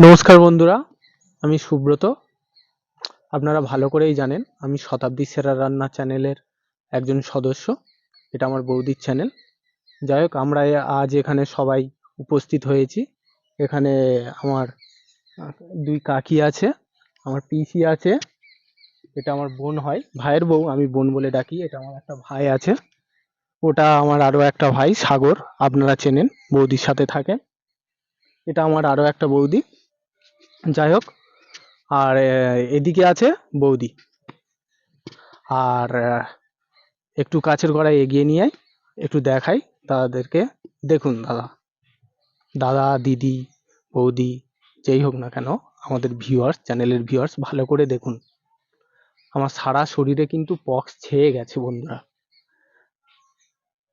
নমস্কার বন্ধুরা, আমি সুব্রত। আপনারা ভালো করেই জানেন আমি শতাব্দী সেরা রান্না চ্যানেলের একজন সদস্য। এটা আমার বৌদির চ্যানেল। যাই হোক, আমরা আজ এখানে সবাই উপস্থিত হয়েছি। এখানে আমার দুই কাকি আছে, আমার পিসি আছে, এটা আমার বোন হয়, ভাইয়ের বউ, আমি বোন বলে ডাকি। এটা আমার একটা ভাই আছে, ওটা আমার আরো একটা ভাই সাগর, আপনারা চেনেন, বৌদির সাথে থাকে। এটা আমার আরো একটা বৌদি। যাই হোক, আর এদিকে আছে বৌদি। আর একটু কাছের গড়ায় এগিয়ে নিয়ে আয়, একটু দেখাই তাদেরকে। দেখুন দাদা, দাদা, দিদি, বৌদি, যেই হোক না কেন, আমাদের ভিউয়ার্স, চ্যানেলের ভিউয়ার্স, ভালো করে দেখুন। আমার সারা শরীরে কিন্তু পক্স ছেয়ে গেছে বন্ধুরা।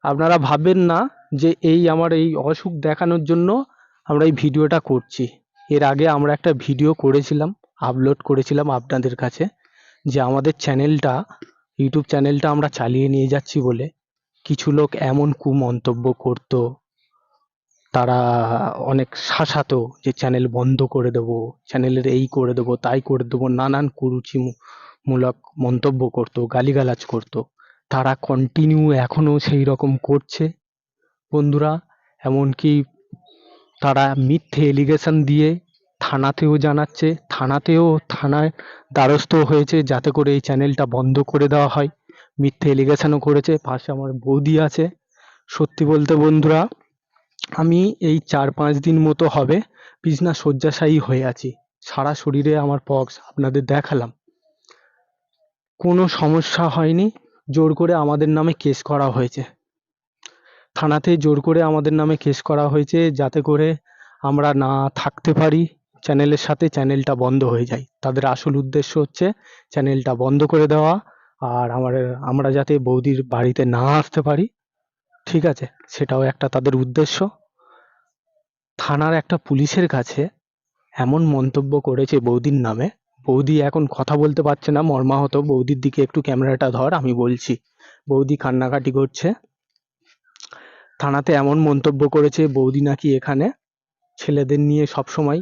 আপনারা ভাববেন না যে আমার এই অসুখ দেখানোর জন্য আমরা এই ভিডিওটা করছি। এর আগে আমরা একটা ভিডিও করেছিলাম, আপলোড করেছিলাম আপনাদের কাছে, যে আমাদের চ্যানেলটা, ইউটিউব চ্যানেলটা আমরা চালিয়ে নিয়ে যাচ্ছি বলে কিছু লোক এমন কুমন্তব্য করতো, তারা অনেক শাসাতো যে চ্যানেল বন্ধ করে দেবো, চ্যানেলের এই করে দেবো, তাই করে দেবো, নানান কুরুচিমূলক মন্তব্য করতো, গালিগালাজ করতো। তারা কন্টিনিউ এখনো সেই রকম করছে বন্ধুরা। এমনকি তারা মিথ্যে এলিগেশন দিয়ে থানাতেও জানাচ্ছে, থানায় দ্বারস্থ হয়েছে যাতে করে এই চ্যানেলটা বন্ধ করে দেওয়া হয়। মিথ্যে এলিগেশনও করেছে। পাশে আমার বৌদি আছে। সত্যি বলতে বন্ধুরা, আমি এই 4-5 দিন মতো হবে বিছনা শয্যাশায়ী হয়ে আছি। সারা শরীরে আমার পক্স, আপনাদের দেখালাম। কোনো সমস্যা হয়নি, জোর করে আমাদের নামে কেস করা হয়েছে। থানাতে জোর করে আমাদের নামে কেস করা হয়েছে যাতে করে আমরা না থাকতে পারি চ্যানেলের সাথে, চ্যানেলটা বন্ধ হয়ে যায়। তাদের আসল উদ্দেশ্য হচ্ছে চ্যানেলটা বন্ধ করে দেওয়া, আর আমরা যাতে বৌদির বাড়িতে না আসতে পারি, ঠিক আছে, সেটাও একটা তাদের উদ্দেশ্য। থানার একটা পুলিশের কাছে এমন মন্তব্য করেছে বৌদির নামে, বৌদি এখন কথা বলতে পারছে না, মর্মাহত। বৌদির দিকে একটু ক্যামেরাটা ধর, আমি বলছি। বৌদি কান্নাকাটি করছে। থানাতে এমন মন্তব্য করেছে বৌদি নাকি এখানে ছেলেদের নিয়ে সবসময়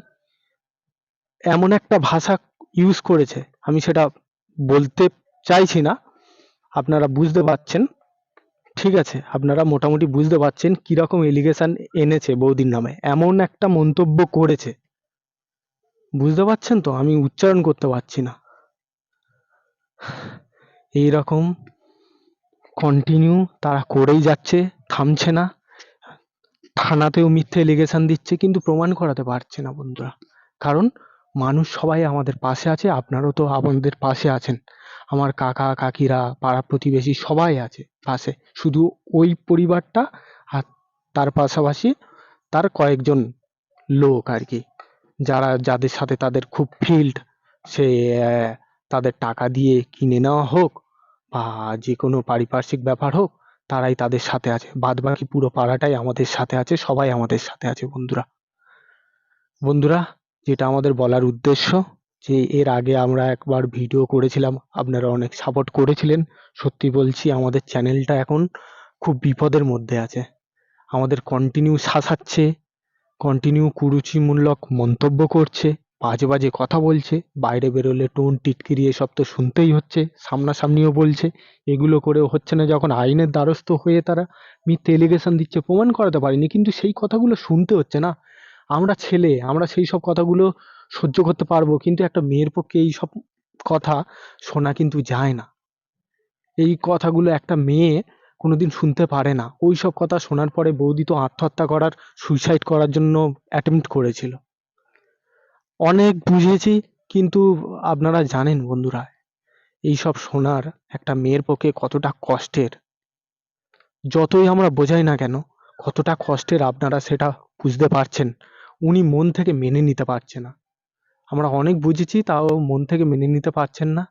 এমন একটা ভাষা ইউজ করেছে, আমি সেটা বলতে চাইছি না, আপনারা বুঝতে পারছেন, ঠিক আছে? আপনারা মোটামুটি বুঝতে পারছেন কিরকম এলিগেশন এনেছে বৌদির নামে, এমন একটা মন্তব্য করেছে। বুঝতে পারছেন তো? আমি উচ্চারণ করতে পারছি না। এইরকম কন্টিনিউ তারা করেই যাচ্ছে, থামছে না। থানাতেও মিথ্যে এলিগেশন দিচ্ছে, কিন্তু প্রমাণ করাতে পারছে না বন্ধুরা। কারণ মানুষ সবাই আমাদের পাশে আছে, আপনারাও তো আমাদের পাশে আছেন। আমার কাকা কাকিরা, পাড়া প্রতিবেশী সবাই আছে পাশে। শুধু ওই পরিবারটা আর তার পাশাপাশি তার কয়েকজন লোক আর কি, যাদের সাথে তাদের খুব ফিল্ড, সে তাদের টাকা দিয়ে কিনে নেওয়া হোক বা যে কোনো পারিপার্শ্বিক ব্যাপার হোক, তারাই তাদের সাথে আছে। বাদবাকি পুরো পাড়াটাই আমাদের সাথে আছে, সবাই আমাদের সাথে আছে বন্ধুরা। বন্ধুরা, যেটা আমাদের বলার উদ্দেশ্য, যে এর আগে আমরা একবার ভিডিও করেছিলাম, আপনারা অনেক সাপোর্ট করেছিলেন। সত্যি বলছি, আমাদের চ্যানেলটা এখন খুব বিপদের মধ্যে আছে। আমাদের কন্টিনিউ শাসাচ্ছে, কন্টিনিউ কুরুচিমূলক মন্তব্য করছে, বাজে বাজে কথা বলছে, বাইরে বেরোলে টোন টিটকিরি এসব তো শুনতেই হচ্ছে, সামনাসামনিও বলছে। এগুলো করেও হচ্ছে না, যখন আইনের দ্বারস্থ হয়ে তারা মিথ্যে এলিগেশন দিচ্ছে, প্রমাণ করাতে পারেনি, কিন্তু সেই কথাগুলো শুনতে হচ্ছে না। আমরা ছেলে, আমরা সেই সব কথাগুলো সহ্য করতে পারবো, কিন্তু একটা মেয়ের পক্ষে এই সব কথা শোনা কিন্তু যায় না। এই কথাগুলো একটা মেয়ে কোনোদিন শুনতে পারে না। ওই সব কথা শোনার পরে বৌদি তো আত্মহত্যা করার, সুইসাইড করার জন্য অ্যাটেম্প্ট করেছিল। অনেক বুঝেছি, কিন্তু আপনারা জানেন বন্ধুরা, এইসব শোনার একটা মেয়ের পক্ষে কতটা কষ্টের। যতই আমরা বোঝাই না কেন, কতটা কষ্টের আপনারা সেটা বুঝতে পারছেন। উনি মন থেকে মেনে নিতে পারছে না। আমরা অনেক বুঝেছি, তাও মন থেকে মেনে নিতে পারছেন না।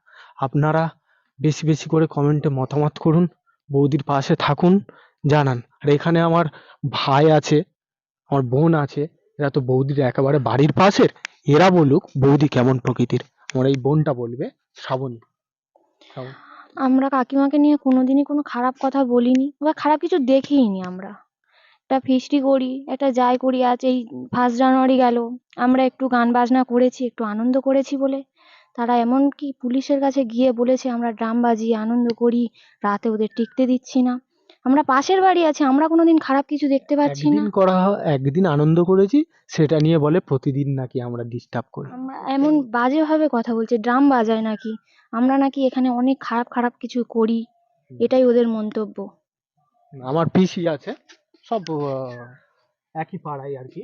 আপনারা বেশি বেশি করে কমেন্টে মতামত করুন, বৌদির পাশে থাকুন, জানান। আর এখানে আমার ভাই আছে, আমার বোন আছে, এরা তো বৌদির একেবারে বাড়ির পাশের। এরা বলুক বৌদি কেমন প্রকৃতির। আমার এই বোনটা বলবে, শ্রাবণী। শ্রাবণী। আমরা কাকিমাকে নিয়ে কোনোদিনই কোনো খারাপ কথা বলিনি বা খারাপ কিছু দেখিইনি আমরা। একটা ফিস্টি করি, একটা যাই করি। আজ এই 1st জানুয়ারি গেল, আমরা একটু গান বাজনা করেছি, একটু আনন্দ করেছি বলে তারা এমনকি পুলিশের কাছে গিয়ে বলেছে আমরা ড্রাম বাজিয়ে আনন্দ করি, রাতে ওদের টিকতে দিচ্ছি না। আমরা পাশের বাড়ি আছি, আমরা কোনোদিন খারাপ কিছু দেখতে পাচ্ছি না। একদিন আনন্দ করেছি, সেটা নিয়ে বলে প্রতিদিন নাকি আমরা ডিস্টার্ব করি। আমরা এমন বাজেভাবে কথা বলছে, ড্রাম বাজায় নাকি, আমরা নাকি এখানে অনেক খারাপ খারাপ কিছু করি, এটাই ওদের মন্তব্য। আমার পিসি আছে, সব একই পাড়ায় আর কি।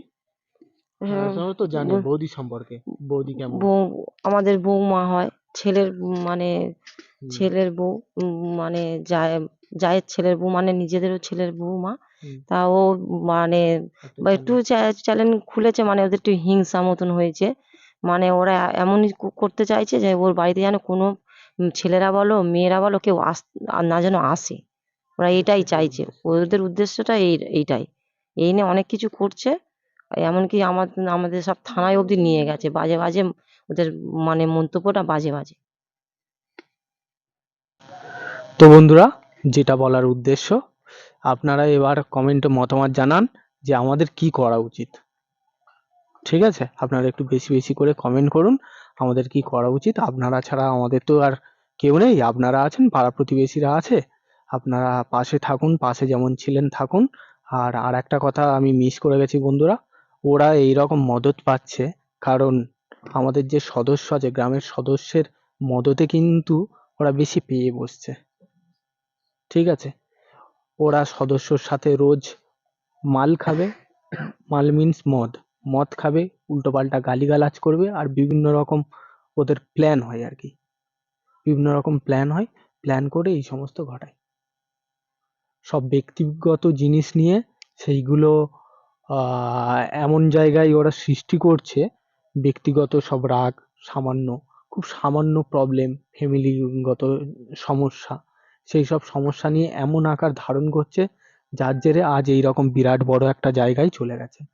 হ্যাঁ, তোমরা তো জানি ব- বৌদি সম্পর্কে, বৌদি কেমন? বউ আমাদের বৌমা হয় ছেলের মানে হুম, ছেলের বউ, মানে জায়ের ছেলের বউ, মানে নিজেদেরও ছেলের বৌমা। হুম, তা ও মানে একটা বা একটু channel। চ্যানেল খুলেছে, মানে ওদের একটু হিংসা মতন হয়েছে। মানে ওরা এমনই করতে চাইছে যে ওর বাড়িতে যেন কোনো ছেলেরা বলো মেয়েরা বলো কেউ না যেন আসে। ওরা এটাই সেটাই চাইছে, উদ্দেশ্য। ওদের উদ্দেশ্যটা এইটাই। এই নিয়ে অনেক কিছু করছে। এমনকি আমাদের সব থানায় অবধি নিয়ে গেছে, বাজে বাজে ওদের মানে মন্তব্যটা বাজে বাজে। তো বন্ধুরা, যেটা বলার উদ্দেশ্য, আপনারা এবার কমেন্টে মতামত জানান যে আমাদের কি করা উচিত। ঠিক আছে, আপনারা একটু বেশি বেশি করে কমেন্ট করুন আমাদের কি করা উচিত। আপনারা ছাড়া আমাদের তো আর কেউ নেই, আপনারা আছেন, পাড়া প্রতিবেশীরা আছে, আপনারা পাশে থাকুন, পাশে যেমন ছিলেন থাকুন। আর একটা কথা আমি মিস করে গেছি বন্ধুরা, ওরা এইরকম মদত পাচ্ছে কারণ আমাদের যে সদস্য আছে, গ্রামের সদস্যের মদতে কিন্তু ওরা বেশি পেয়ে বসছে। ঠিক আছে, ওরা সদস্যর সাথে রোজ মাল খাবে, মাল মিন্স মদ, মদ খাবে, উল্টোপাল্টা গালিগালাজ করবে, আর বিভিন্ন রকম ওদের প্ল্যান হয় আর কি, বিভিন্ন রকম প্ল্যান হয়, প্ল্যান করে এই সমস্ত ঘটায়। সব ব্যক্তিগত জিনিস নিয়ে সেইগুলো এমন জায়গায় ওরা সৃষ্টি করছে, ব্যক্তিগত সব রাগ, সামান্য, খুব সামান্য প্রবলেম, ফ্যামিলিগত সমস্যা, সেই সব সমস্যা নিয়ে এমন আকার ধারণ করছে, যার জেরে আজ এইরকম বিরাট বড় একটা জায়গায় চলে গেছে।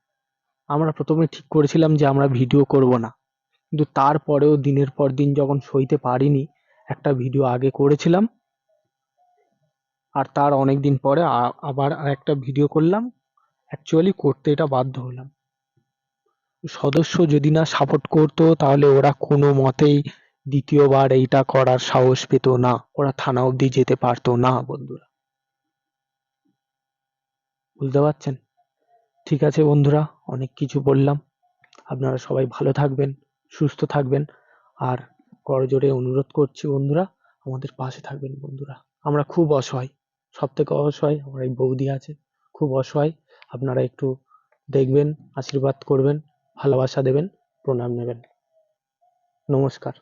আমরা প্রথমে ঠিক করেছিলাম যে আমরা ভিডিও করব না, কিন্তু তারপরেও দিনের পর দিন যখন সইতে পারিনি, একটা ভিডিও আগে করেছিলাম, আর তার অনেকদিন পরে আবার আরেকটা ভিডিও করলাম। অ্যাকচুয়ালি করতে এটা বাধ্য হলাম, সদস্য যদি না সাপোর্ট করতো তাহলে ওরা কোনো মতেই দ্বিতীয়বার এইটা করার সাহস পেত না, ওরা থানা অবধি যেতে পারতো না বন্ধুরা। বুঝতে পারছেন? ঠিক আছে বন্ধুরা, অনেক কিছু বললাম। আপনারা সবাই ভালো থাকবেন, সুস্থ থাকবেন, আর করজোড়ে অনুরোধ করছি বন্ধুরা, আমাদের পাশে থাকবেন বন্ধুরা। আমরা খুব অসহায়, সব থেকে অসহায় আমার এই বৌদি আছে, খুব অসহায়। আপনারা একটু দেখবেন, আশীর্বাদ করবেন, ভালোবাসা দেবেন, প্রণাম নেবেন। নমস্কার।